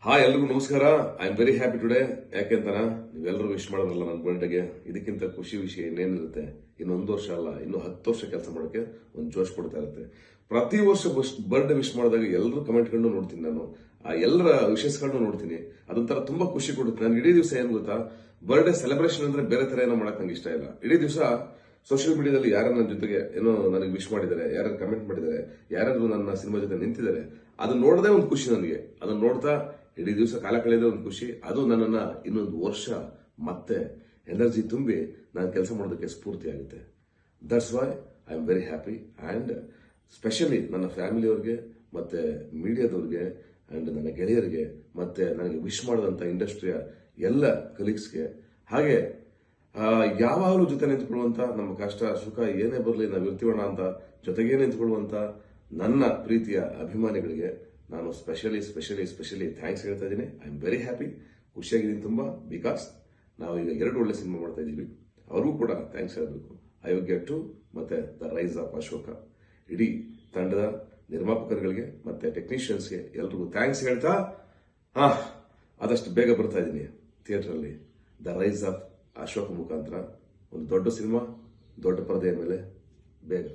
Hi ಎಲ್ರಿಗೂ ನಮಸ್ಕಾರ. I am very happy today. ಯಾಕೆಂತಾನ ನೀವೆಲ್ಲರೂ ವಿಶ್ ಮಾಡಿದ್ರಲ್ಲ ನನ್ನ ಬರ್ಡೇಗೆ. ಇದಕ್ಕಿಂತ ಖುಷಿ ವಿಷಯ ಇನ್ನೇನಿರುತ್ತೆ. ಇನ್ನು 1 ವರ್ಷ ಅಲ್ಲ, ಇನ್ನು 10 ವರ್ಷ ಕೆಲಸ ಮಾಡೋಕೆ ಒಂದು ಜೋಶ್ ಕೊಡ್ತಾ ಇರುತ್ತೆ. ಪ್ರತಿ ವರ್ಷ ಬರ್ಡೇ ವಿಶ್ ಮಾಡಿದಾಗ ಎಲ್ಲರೂ ಕಮೆಂಟ್ಗಳನ್ನು ನೋಡ್ತೀನಿ ನಾನು. ಆ ಎಲ್ಲರ ವಿಶಸ್ಗಳನ್ನ ನೋಡ್ತೀನಿ. ಅದೊಂಥರ ತುಂಬಾ ಖುಷಿ ಕೊಡುತ್ತೆ. ನನ್ಗೆ ಇಡೀ ದಿವಸ ಏನ್ ಗೊತ್ತಾ, ಬರ್ಡೇ ಸೆಲೆಬ್ರೇಷನ್ ಅಂದ್ರೆ ಬೇರೆ ತರ ಏನೋ ಮಾಡಕ್ ನಂಗೆ ಇಷ್ಟ ಇಲ್ಲ. ಇಡೀ ದಿವಸ ಸೋಷಿಯಲ್ ಮೀಡಿಯಾದಲ್ಲಿ ಯಾರು ನನ್ನ ಜೊತೆಗೆ ಏನೋ ನನಗೆ ವಿಶ್ ಮಾಡಿದ್ದಾರೆ, ಯಾರು ಕಮೆಂಟ್ ಮಾಡಿದ್ದಾರೆ, ಯಾರಾದ್ರೂ ನನ್ನ ಸಿನಿಮಾ ಜೊತೆ ನಿಂತಿದ್ದಾರೆ, ಅದನ್ನ ನೋಡದೆ ಒಂದು ಖುಷಿ ನನಗೆ. ಅದನ್ನ ನೋಡ್ತಾ ಇಡೀ ದಿವಸ ಕಾಲ ಕಳೆಯೋದೇ ಒಂದು ಖುಷಿ. ಅದು ನನ್ನನ್ನ ಇನ್ನೊಂದು ವರ್ಷ ಮತ್ತೆ ಎನರ್ಜಿ ತುಂಬಿ ನಾನು ಕೆಲಸ ಮಾಡೋದಕ್ಕೆ ಸ್ಫೂರ್ತಿ ಆಗುತ್ತೆ. That's why I am very happy. And specially ನನ್ನ ಫ್ಯಾಮಿಲಿಯವ್ರಿಗೆ ಮತ್ತೆ ಮೀಡಿಯಾದವ್ರಿಗೆ ಅಂಡ್ ನನ್ನ ಗೆಳೆಯರಿಗೆ ಮತ್ತೆ ನನಗೆ ವಿಶ್ ಮಾಡಿದಂತ ಇಂಡಸ್ಟ್ರಿಯ ಎಲ್ಲ ಕಲೀಗ್ಸ್ಗೆ, ಹಾಗೆ ಯಾವಾಗಲೂ ಜೊತೆ ನಿಂತ್ಕೊಳ್ಳುವಂತ, ನಮ್ಮ ಕಷ್ಟ ಸುಖ ಏನೇ ಬರಲಿ ನಾವು ಇರ್ತೀವಣ್ಣ ಅಂತ ಜೊತೆಗೇ ನಿಂತ್ಕೊಳ್ಳುವಂತ ನನ್ನ ಪ್ರೀತಿಯ ಅಭಿಮಾನಿಗಳಿಗೆ ನಾನು ಸ್ಪೆಷಲಿ ಥ್ಯಾಂಕ್ಸ್ ಹೇಳ್ತಾ ಇದ್ದೀನಿ. I am very happy. ಖುಷಿಯಾಗಿದ್ದೀನಿ ತುಂಬಾ. ಬಿಕಾಸ್ ನಾವು ಈಗ 2 ಒಳ್ಳೆ ಸಿನಿಮಾ ಮಾಡ್ತಾ ಇದ್ದೀವಿ. ಅವ್ರಿಗೂ ಕೂಡ ಥ್ಯಾಂಕ್ಸ್ ಹೇಳಬೇಕು. ಅಯೋಗ್ಯ 2 ಮತ್ತೆ ದ ರೈಸ್ ಆಫ್ ಅಶೋಕ. ಇಡೀ ತಂಡದ ನಿರ್ಮಾಪಕರುಗಳಿಗೆ ಮತ್ತೆ ಟೆಕ್ನಿಷಿಯನ್ಸ್ಗೆ ಎಲ್ರಿಗೂ ಥ್ಯಾಂಕ್ಸ್ ಹೇಳ್ತಾ ಆದಷ್ಟು ಬೇಗ ಬರ್ತಾ ಇದ್ದೀನಿ ಥಿಯೇಟರ್ ಅಲ್ಲಿ ದ ರೈಸ್ ಆಫ್ ಅಶೋಕ ಮುಖಾಂತರ ಒಂದು ದೊಡ್ಡ ಸಿನಿಮಾ, ದೊಡ್ಡ ಪರದೆಯ ಮೇಲೆ ಬೇಗ.